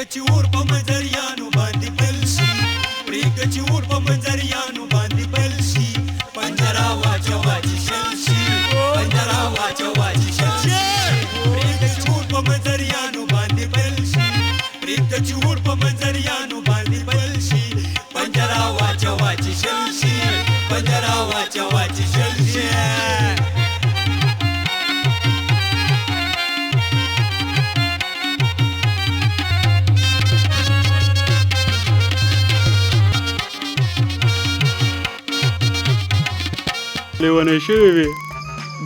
پرېږده چې اور په منظریانو باندې بل شي پرېږده چې اور په منظریانو باندې بل شي پنجره واچوه چې شل شي پنجره واچوه چې شل شي پرېږده چې اور په منظریانو باندې بل شي پرېږده چې اور په منظریانو باندې بل شي پنجره واچوه چې شل شي پنجره واچوه چې شل شي لیونی شوی وي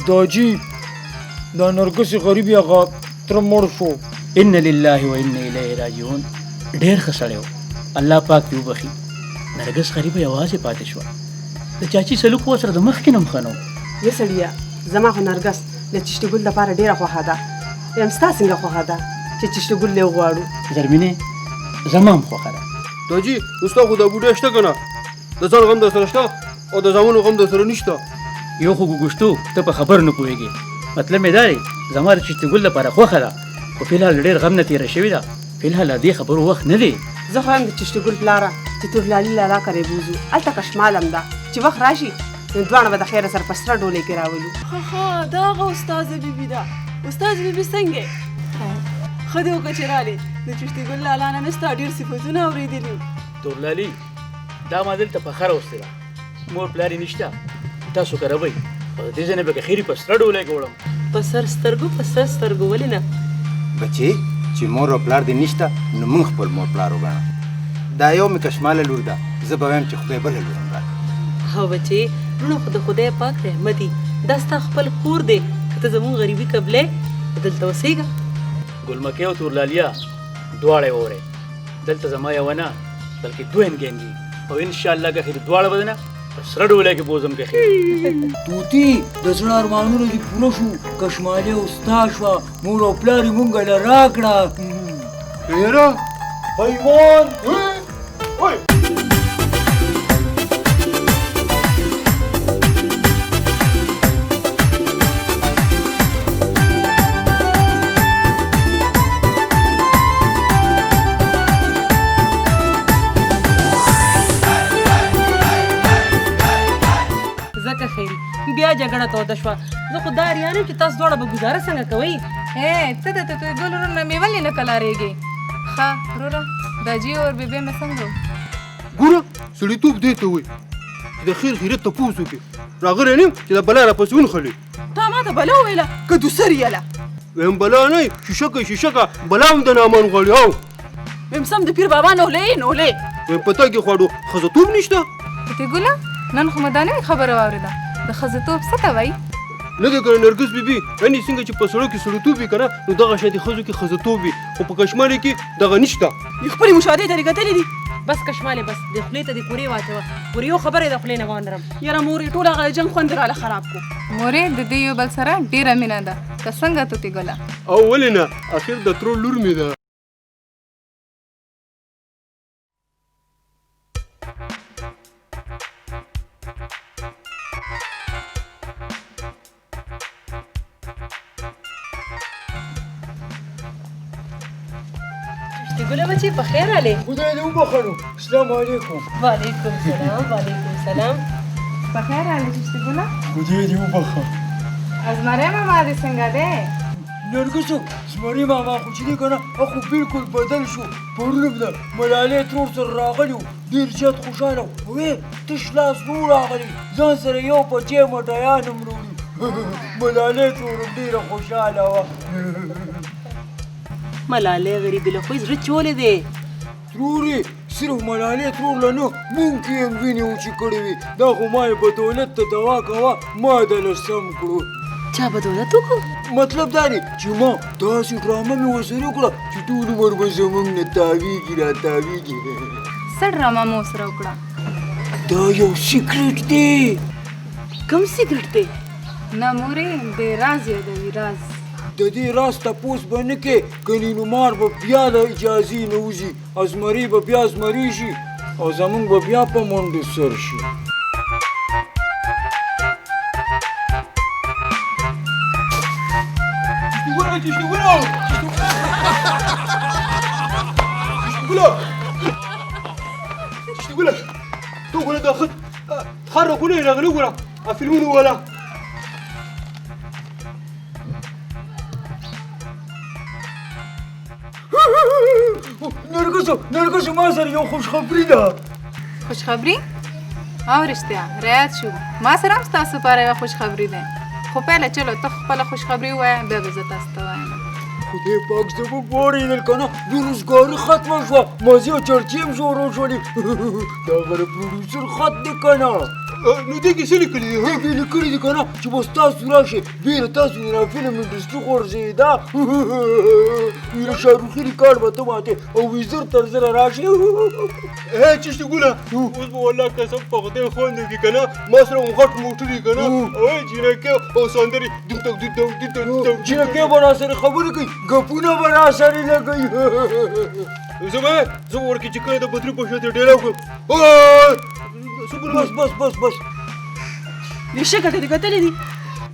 داجی دا نرګس غریب هغه تر مړ شو. ان لله و انا الیه راجعون. ډېر ښه سړی و، الله پاک دې وبخي. نرګس غریبه یوازې پاتې شوه. د چاچي سلوک ورسره د مخکې نه هم ښه نه و. یا سړیه زما خو نرګس د چشتي ګل لپاره ډېره خوښه ده. یم ستا څنګه خوښه ده چې چشتي ګل یې وغواړو؟ زرمینې زما هم خوښه ده. داجي اوس تا خو دا بوډۍ شته که نه؟ د ځان غم در سره شته او د زامنو غم در سره نشته. یو خو ګوګوشتو ته په خبر نه پوهېږې. مطلب مې دا دی زما د چشتي ګل لپاره خوښه ده، خو فلحال ډېر غم نه تېره شوې ده. فلحال دې خبرو وخت نه دی. زه خو یم د چشتي ګل پلاره چې تورلالي لالا کرې بوځو هلته کشمالم ده چې وخت راشي نو دواړه به د خیره سره په سره ډولۍ کې راولو. ها دا هغه استاذه بیبي ده. استاذ بیبي څنګه ښه دې وکړه چې رالې. د چشتي ګل لالا نه مې ستا ډېر صفتونه اورېدلي. تورلالي دا ما دلته په خره وستې ده، مور پلار یې نشته، تاسو کره وئ او د دې ځای نه به که خیري په سره ډولۍ کې وړم. په سر سترګو په سر سترګو ولې نه بچې چې مور او پلار دې نشته نو موږ خپل مور پلار وګڼه. دا یو مې کشماله لور ده، زه به وایم چې خدای بله لور هم راکړي. ها بچې لوڼه خو د خدای پاک رحمت دي. دا ستا خپل کور دی، که ته زموږ غریبي قبلې دلته اوسېږه. ګلمکې او تورلالیا دواړه یې وورئ. دلته زما یوه نه بلکې دوه انګېندي او انشاءالله که خیر دواړه به نه په سره ډولۍ کې بوځم که خیر. توتي د زړه ارمانونه دې پوره شو، کشمالي او ستا شوه، مور او پلار یې مونږ له راکړه. یاره حیوان ځکه خیري بیا جګړه توده شوه. زه خو دا اریان یم چې تاسو دواړه به ګزاره څنګه کوئ؟ ته د توتي ګل ورور نه مې ولې نه کلاریږې؟ ښه وروره داجي اور بیبي مې څنګه و؟ ګوره سړیتوب دې ته وایي چې د خیر خیرت تپوس وکړې. راغلی یم چې د بلا راپسې ونښلې. تا ما ته بلا وویله که دوسر یله؟ ویم بلا نه شیشکه شیشکه بلا هم د نامان غواړي. او ویم سم د پیر بابا نولې نولې. ویم په تا کې خواړو ښځتوب نشته. توتي ګله نن خو مې دا نوې خبره واورېده. د ښځتوب څه ته وایي؟ نه دی که نرګس بیبي یعنې څنګه چې په سړو کې سړیتوب وي که نه نو دغه شی د ښځو کې ښځتوب وي، خو په کشمالي کې دغه نشته. خپلې مشاهدې ته دې کتلې دي؟ بس کشمالې بس د خولې ته دې پورې واچوه. پر یو خبره یې د خولې نه وانرم. یاره مورې ټول هغه جنګ خوند راله خراب کو. مورې د دې یو بل سره ډېره مینه ده که څنګه توتي ګله؟ او ولې نه اخر د ترور لور مې ده. چشتي ګله بچې په خیر رالې؟ خدای دې وبخښلو. السلام علیکم. وعلیکم سلام. وعلیکم سلام. په خیر راغلې چشتي ګله؟ خدای دې وبخښه. ازمرے ماما دې څنګه دی؟ نرګسو زمري ماما خو چې دی که نه خو بلکل بدل شو. پرون هم د ملالۍ ترور سره راغلی و، ډېر زیات خوشحاله و. وې تش لاس نه و راغلی، ځان سره یو پچی مټیان هم راوړي. ملالۍ ترور هم ډېره خوشحاله وه. ملالۍ غریبي له خوی زړه چولې دی. ترورې صرف ملالۍ ترور له نه مونږ کې هم وینې وچې کړې وې. دا خو ما یې په دولت ته دوا کوه ما دله سم کړو. چا بدولت وکړو؟ مطلب دا دی چې ما داسې ډرامه مې ورسره وکړه چې ټول عمر به زموږ نه تاویږي راتاویږي. څه ډرامه مو ورسره وکړه؟ دا یو سیکرټ دی. کوم سیګرټ دی؟ نه مورې بې راز یادوي راز. د دې راز تپوس به نه کې کنې نو مار به بیا د اجازې نه وځي، ازمري به بیا زمري شي او زموږ به بیا په منډو سر شي. ګله چشتي ګله ته ګوره دا خر راکونه یې راغلي ګوره فلمونه والا نرګسو ما سره یو خوشخبري ده. خوشخبری؟ او رښتیا رعایت شو ما سره هم ستاسو لپاره یوه خوشخبري ده خو پیله چلو ته خپله خوشخبري ووایه بیا به زه تاسو ته وایم. خدای پاک زموږ واورېدل که نه بېروزګاري ختمه شوه مازې او چرچې هم شروع شولې د هغه د پروډیوسر خط دی که نه نو دې کې څه لیکلي دي دې لیکلي دي که نه چې بس تاسو راشئ بیا له تاسو نه فلم انډسټري غورځېده ویله شاهروخي ریکارډ به ته ماتې او ویزر تر زره راشئ چشتي ګوله اوس به والله قسم په خدای خوند وکړي که نه ما سره هم غټ موټر وي که نه او جینکۍ او سندرې جینکۍ به راسره خبرې کوي ګپونه به راسره لګوي زه به ورکړې چې کله د بدري په شا ته ډېره کړم بس ریشه کټه دې کتلې دي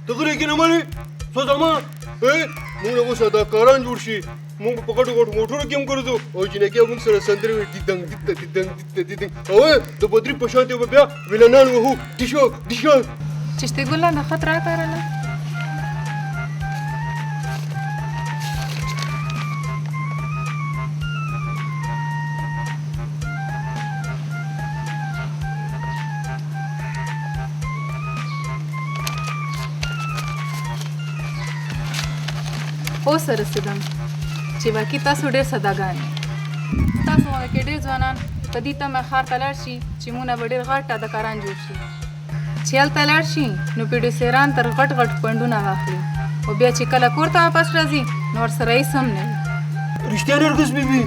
ته غلی کې نه منې څه زما موږ اوس اداکاران جوړ شي موږ په غټو غټو موټرو کې هم ګرځو او جینکۍ موږ سره سندرې وایي دیدنګ او د بدري په شا ته به بیا ویلنان وهو ډیشو چشتي ګله د خط راکارله اوس رسېدم چې باقي تاسو ډېر سادهګان یې تاسو غوږ کې ډېر ځوانان په دې تمه ښار ته لاړ شي چې مونه به ډېر غټ اداکاران جوړ شي چې هلته لاړ شي نو پروډیوسران تر غټ فنډونه واخلي او بیا چې کله کور ته واپس راځي نو ورسره هېڅ هم نه وي رښتیا نرګس بیبي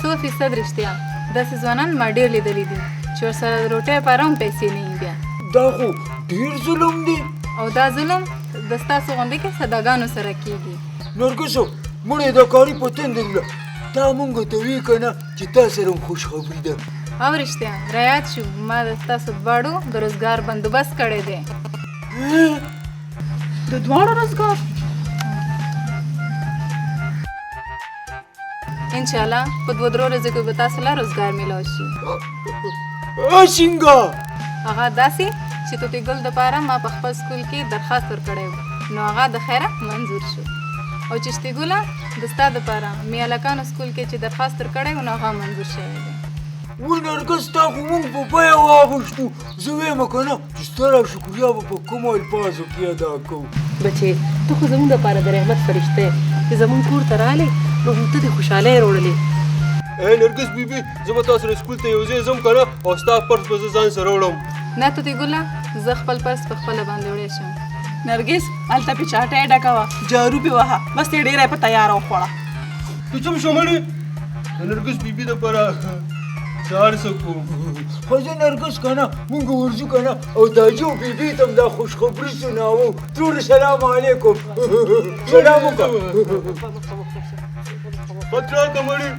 100% رښتیا داسې ځوانان ما ډېر لیدلي دي چې ورسره د روټۍ لپاره هم پیسې نه وي بیا دا خو ډېر ظلم دی او دا ظلم د ستاسو غوندې کې سادهګانو سره کېږي نرګسو موږ اداکاري په تندر له تا مونږ ته وی که نه چې تا سره هم خوشخبري ده او رښتیا رعایت شو ما د ستاسو دواړو د روزګار بندوبست کړی دی د دواړو روزګار انشاءالله په 2-3 ورځو کې به تاسو له روزګار میلاو شي څنګه هغه داسې چې توتي ګل دپاره ما په خپل سکول کې درخواست ورکړی و نو هغه د خیره منظور شو او چشتي ګله د ستا دپاره مې هلکانو سکول کې چې درخواست ورکړی و نو هغه منظور شوی دی وی نرګس تا خو مونږ په بیه واغوښتو زه ویمه که نه چې ستا را شکریا به په کومو الفاظو کې ادا کوو بچې ته خو زموږ دپاره د رحمت فرشته یې چې زموږ کور ته راغلې نو ته دې خوشحالۍ راوړلې نرګس بیبي زه به تا سره سکول ته یو ځای ځم که نه او ستا پرس به زه ځان سره وړم نه توتي ګله زه خپل پرس په خپله باندې وړی شم نرګس هلته پې چاټۍ ډکه وه جارو پې وهه بس یې ډېره په تیاره وخوړه ته څه شملې د نرګس بیبي دپاره چار څه کوم خو زه نرګس که نه مونږ ورځو که نه او داجي او بیبي ته هم دا خوشخبري سناوو ټولو سلام علیکم سلام وکړه خط راکړه مړې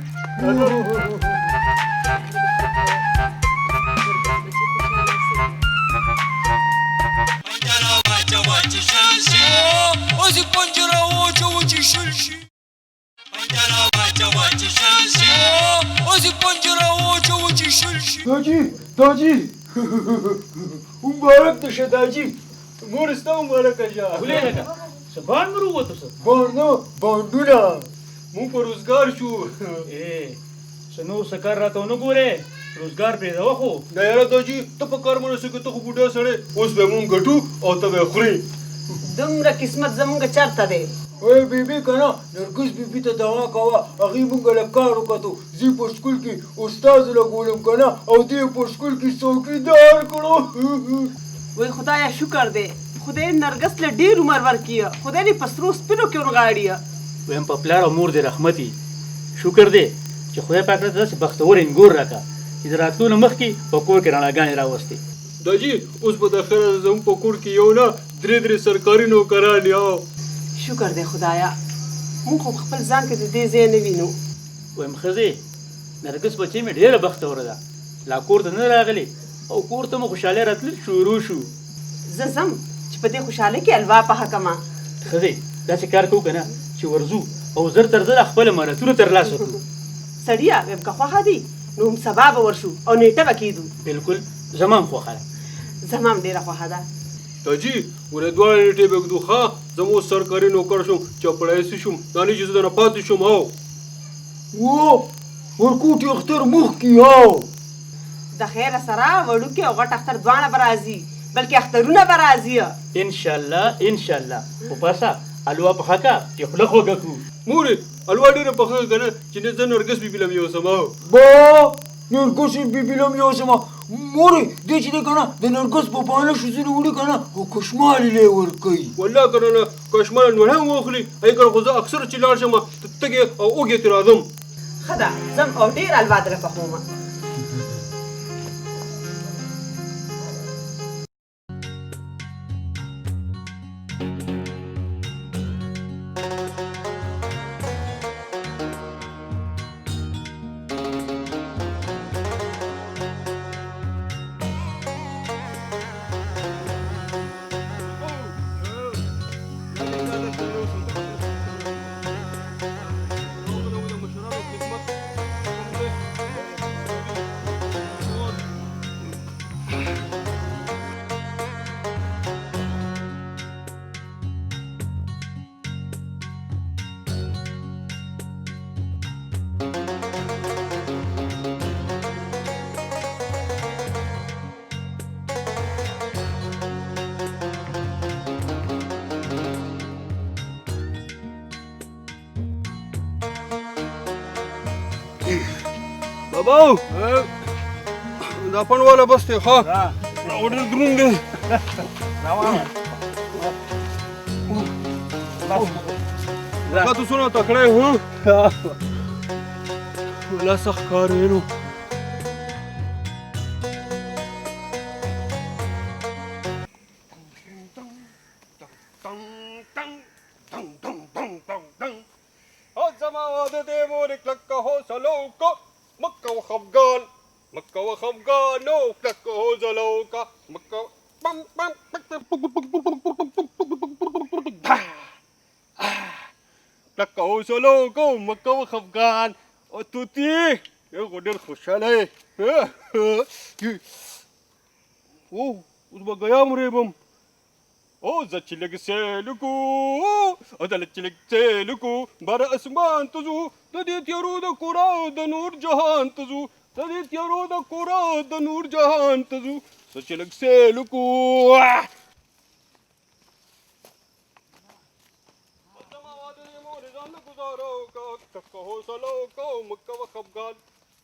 داجي مبارک ته شه داجي مور ستا مبارکه شه ولې لکه څه بانډ مې ووتو څه بانډونه مونږ په روزګار شو څه نور څه کار راته ونه ګورې روزګار پرېږدوه خو دا یاره داجي ته په کار مناسه کې ته خو بوډا سړی اوس به مونږ ګټو او ته به خورې دومره قسمت زموږ چېرته دی وای بیبي که نه نرګس بیبي ته دعا کوه هغې مونږ له کار وکتو زه په سکول کې استاز لګولم که نه او دې په سکول کې څوکیدار کړو وای خدایه شکر دی خدای نرګس له ډېر عمر ورکړي خدای دې په سرو سپینو کې ورغاړي ویم په پلار او مور دې رحمتي شکر دی چې خدای پاک راته داسې بختور انګور راکړه چې د راتلو نه مخکې په کور کې رڼاګانې راوستې داجي اوس په داخله زموږ په کور کې یو نه 3 سرکاري نوکران یو شکر دی خدایا مونږ خو خپل ځان کې د دې ځای نه وینو ویم ښځې نرګس بچې مې ډېره بختوره ده لا کور ته نه راغلې او کور ته مو خوشحالۍ راتلل شروع شو زه ځم چې په دې خوشحالۍ کې الوا پخه کړمه ښځې داسې کار کوو که نه چې ورځو او زر تر زره خپله مهارتونه ترلاسه کړو سړیا ویم که خوښه دي نو هم سبا به ورشو او نیټه به کېدو بالکل زما هم خوښه ده زما هم ډېره خوښه ده تاجي ورې دواړه نیټې به ږدو ښه زه اوس سرکاري نوکر شوم چاپړایسي شوم دا نه چې زه درنه پاتې شوم او ورکوټي اختر مخکې او د خیره سره وړوکې او غټ اختر دواړه به راځي بلکې اخترونه به راځي ان شاء الله ان شاء الله خو پاسه الوا پخه کا چې خوله خوږه کړو مورې الوا ډېره پخه که نه چې نه زه نرګس بیبي له مې یوسم او با نرګس بیبي له مې یوسمه مورې دې چې دی که نه د نرګس په بانه ښځینه وړي که نه خو کشمالې لی ورکوي والله که نه کشماله نور هم واخلي ای که خو زه اکثر چې لاړ شم تږې او اوږې ترې راځم ښه ده ځم او ډېر الوا دله پخومه بابا دا پڼواله بس دی ښه ډېر دروند دی دا ته څونه تکړه یې والله سخت کار یې نو زما واده دی مورې کلکه حوصله وکړه مکه و خفګان مکه و خفګان نو کلکه حوصله وکړه مکه کلکه حوصله وکړه مکه و خفګان او توتي یو خو ډېر خوشحاله یې اوس به ګیا مرېبم او زه چې لږ سیل وکړو او زه چې لږ سیل وکړو بره اسمان ته ځو د دې تیارو د کوره د نور جهان ته ځو د دې تیارو د کوره د نور جهان ته ځو زه چې لږ سیل وکړو زما واده دی مورې ځان نه ګزاره وکړه کلکه حوصله وکړو مه کوه خفګان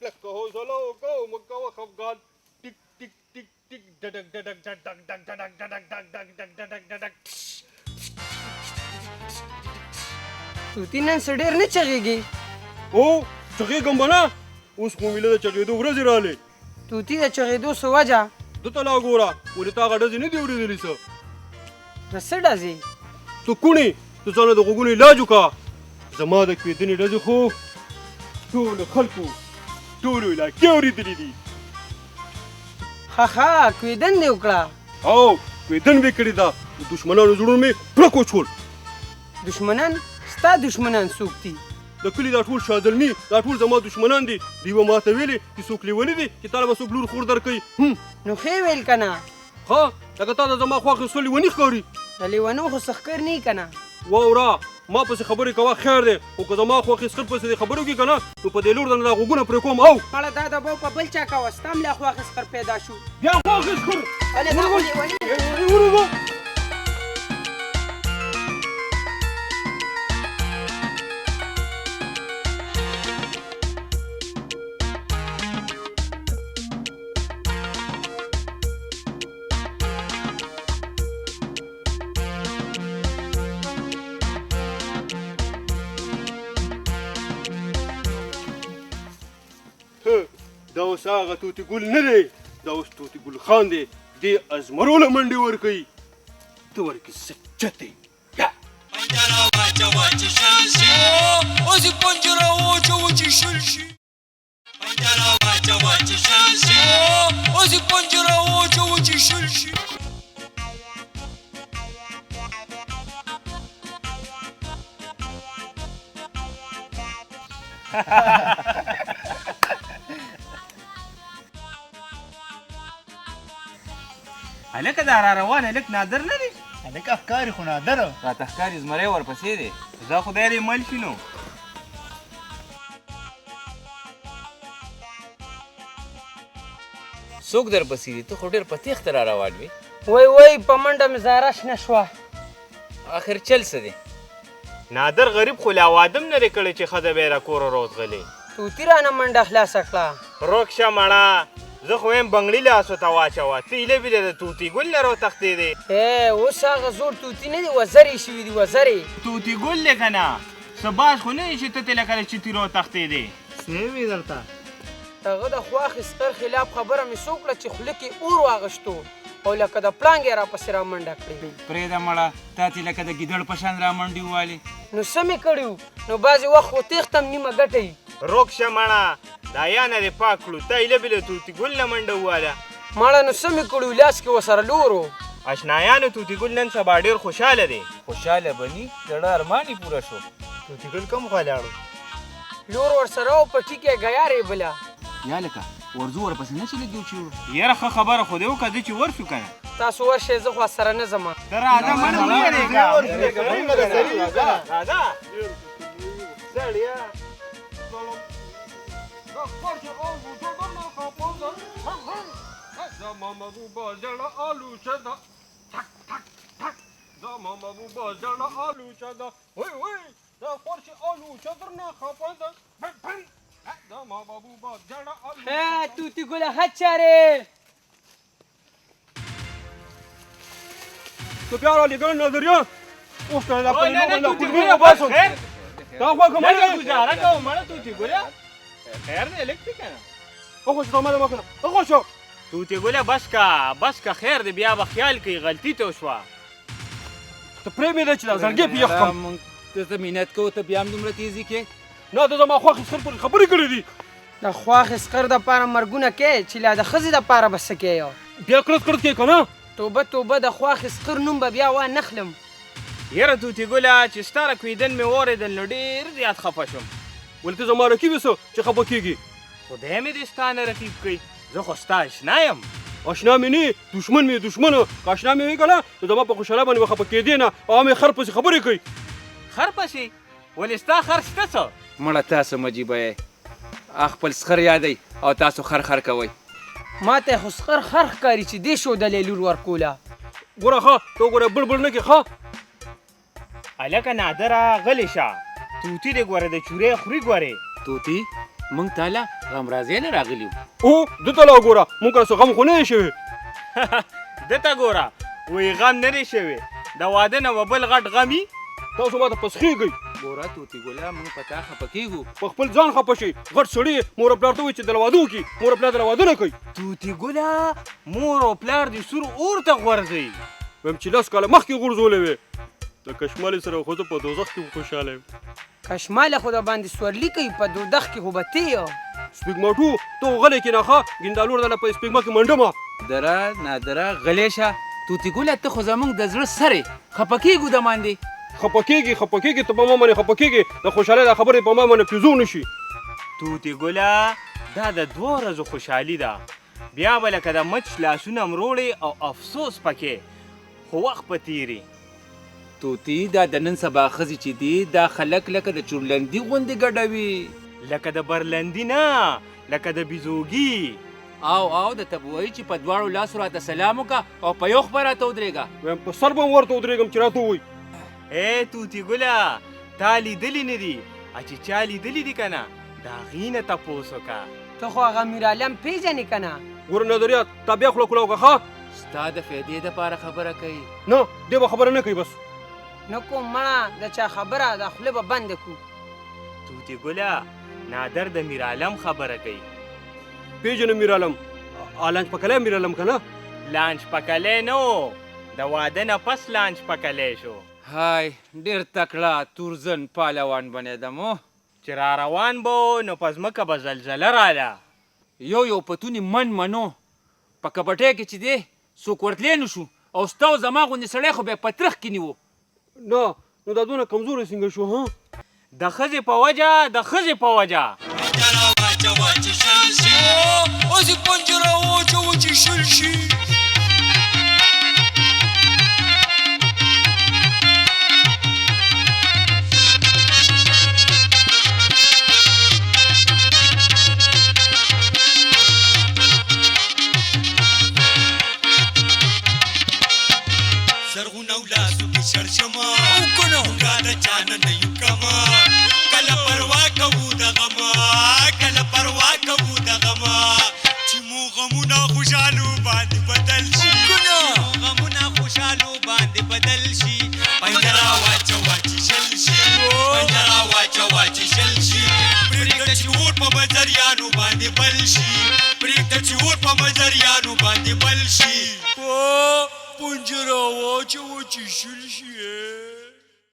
کلکه حوصله وکړو مه کوه خفګان ټیک ټیک ټیک ټیک ډډک ډډک ډډک ډډک ډډک ډډک ډډک ډډک ډډک توتی نن څه ډېر نه چغېږي او چغېږم به نه اوس خو مې له د چغېدو ورځې رالې توتی د چغېدو څه وجه ده ته لا ګوره ولې تا هغه ډزې نه دي اورېدلې څه د څه ډزې ته کوڼې ته ځانه د غوږونو علاج وکړه زما د کوېدنې ډزې خو ټولو خلکو ټولو علاقې اورېدلې دي ښه کوېدن دې وکړه او کوېدن مې کړې ده د دښمنانو زړونه مې پړک وچول دښمنان ستا دښمنان څوک دي د کلي دا ټول شازلمي دا ټول زما دښمنان دي دوی به ماته ویلې چې څوک لیوني دي چې تا له به څوک لور خور درکوي نو ښې ویل که نه ښه لکه تا ته زما خوا اخیستل لیوني ښکاري د لیونو خو څه ښکار نه که نه واوره ما پسې خبرې کوه خیر دی خو که زما خوا اخیستل پسې دې خبرې وکړي که نه نو په دې لور نه دا غوږونه پرې کوم او مړه دا د بو په بل چا کوه ستا هم لا خو اخیستر پیدا شو بیا خوا اخیستل ولې دا خو لیوني دا اوس هغه توتي ګل نه دی دا اوس توتي ګل خان دی دې ازمرو له منډې ورکوي ته ورکې سچتې پنجره واچوه چې شل شي اوس یې پنجره واچوه چې شل شي پنجره واچوه چې شل شي اوس یې پنجره واچوه چې شل شي هلکه دا را روان هلک نادر نه دی هلکه ښکاري خو نادره راته ښکاري زمری ورپسې دی دا خدای دې مل شي نو څوک در پسې دی ته خو ډېر په تېښته را روان وې وای په منډه مې زهره شنه شوه آخر چل څه دی نادر غریب خو لا واده م نه دی کړی چې ښځه به یې را کوره روزغلې توتي رانه منډه خلاصه کړه روک شه مړه زه خو یم بنګړي لاسو ته واچوه ته هیلې بیلې د توتي ګل نه راوتښتېدې اوس هغه زوړ توتي نه دي وزرې شوي دي وزرې توتي ګل دی که نه څه باز خو نه دی چې ته ترې لکه د چتي راوتښتېدې څه وي درته هغه د خواښې سکر خلاف خبره مې څه وکړه چې خوله کې اور واغشتو او لکه د پړانګ یې راپسې را منډه کړې پرېږده مړه تا ته لکه د ګیدړ په شان را منډې ووالې نو څه مې کړي نو بعضې وخت خو تېښته م نیمه ګټه وي روک شه مړه دا یا نه دې پاک کړو ته هیله بیله توتي ګل نه منډه وواله مړه نو څه مې کړي لاس کې ورسره لورو اشنایانو توتي ګل نن سبا ډېر خوشحاله دی خوشحاله بني زړه ارمان یې پوره شو توتي ګل کوم خوا لاړو لور ورسره او پټي کې ګیارې بله یا لکه ورځو ورپسې نه چې لګیو چې یاره ښه خبره خو دې وکړه زه چې ورشو که نه تاسو ورشئ زه خو سره نه ځم ته راځه منډه مه یېرېږه راځه توتي ګله هچارې تو بیا رالیږل نظریه اوس که دا په نیمه باندې کلمې وباسم دا خوا که مړ گزاره کوم مړه توتي ګله خیر دی هلک دی که نه اخوش تا ماده ما کنه اخوشو توتي ګله بس که خیر دی بیا به خیال کوي غلطي ته وشوه ته پرېمېږده چې دا زړګی پې یخ کړم ته ته مینت کوو ته بیا هم دومره تیزي کې نه ته زما خواښې سر پورې خبرې کړې دي د خواښې سکر دپاره مرګونه کوې چې لا د ښځې دپاره به څه کوې بیا کړت کوې که نه توبه د خواښې سکر نوم به بیا وانخلم یاره توتي ګله چې ستا رکوېدن مې واورېدل نو ډېر زیات خفه شوم ولې ته زما رقیب یې څه چې خفه کېږي خدای مې دې ستا نه رقیب کوي زه خو ستا اشنا یم اشنا مې نه دشمن مې دشمن که اشنا مې وي که نه نو زما په خوشحالۍ باندې به خفه کېدې نه او مې خر پسې خبرې کوي خر پسې ولې ستا خر شته څه مړه تاسو مجیبه یې خپل سخر یادئ او تاسو خر کوئ ما ته خو سخر خر ښکاري چې دې ښودلې لور ورکوله ګوره ښه ته وګوره بړبړ نه کې ښه هلکه نادره غلې شه توتي دې ګوره د چورې خوري ګورې توتي موږ تاله غمرازۍ نه راغلي وو او دته لا وګوره موږ کله څه غم خو نه دی شوی دته ګوره وایي غم نه دی شوی د واده نه به بل غټ غم تاسو ما ته پسخېږئ ګوره توتي ګله موږ په تا خفه کېږو په خپل ځان خفه شي غټ سړي مور او پلار ته وایي چې د واده وکړي مور او پلار د واده نه کوي توتي ګله مور او پلار دې سور اور ته غورځوي ویم چې 10 کاله مخکې غورځولې وې د کشمالي سره خو زه په دوزخ کې خوشحاله یم کشماله خو د باندې سورلي کوي په دوزخ کې خو به ته یو سپېږماټو ته غلی کېنه ښه ګیندالور دله په سپېږما کې منډمه دره نادره غلی شه توتي ګله ته خو زموږ د زړه سر یې خفه کېږو د باندې خفه کېږي ته په ما باندې خفه کېږي د خوشحالۍ دا خبرې په ما باندې پیزو نه شي توتي ګله دا د 2 ورځو خوشحالي ده بیا به لکه د مچ لاسونه مروړې او افسوس پکې خو وخت په تیري توتي دا د نن سبا ښځې چې دي دا خلک لکه د چورلندي غوندې ګډوي لکه د برلندي نه لکه د بیزوګي او د ته به وایي چې په دواړو لاسو راته سلام وکړه او په یو خبره راته ودرېږه ویم په سر به م ورته ودرېږم چې راته ووایي ای توتي ګله تا لیدلي نه دي چې چا لیدلي دي که نه د هغې نه تپوس وکړه ته خو هغه میرعالم پیژنې که نه ګوره نظریات تا بیا خوله کوله وکړه ښه ستا د فایدې دپاره خبره کوي نه دی به خبره نه کوي بس نه کوم مړه د چا خبره د خوله به بنده کړو توتي ګله نادر د میرعالم خبره کوي پیژنه میرعالم لانچ پکلی میرعالم که نه لانچ پکلی نه و د واده نه پس لانچ پکلی شو های ډېر تکړه تورزن پهلوان بنېدم چې را روان به نو په ځمکه به زلزله راله یو پتونې منو په کبټۍ کې چې دی څوک ورتلی نه شو او ستا او زما غوندې سړی خو بیا په ترخ کې نیو نه نو دا دونه کمزوری څنګه شو ها د ښځې په وجه د ښځې په وجه پنجره واچوه چې شل شي اوس یې پنجره واچوه چې شل شي نه یو کما کله پروا کوو د غما کله پروا کوو د غما چې مو غمونه خوشحالو باندې بدل شي غمونه خوشحالو باندې بدل شي پنجره واچوه چې شل شي پنجره واچوه چې شل شي پرېږده چې اور په مزریانو باندې بل شي پرېږده چې اور په مزریانو باندې بل شي پنجره واچوه چې شل شي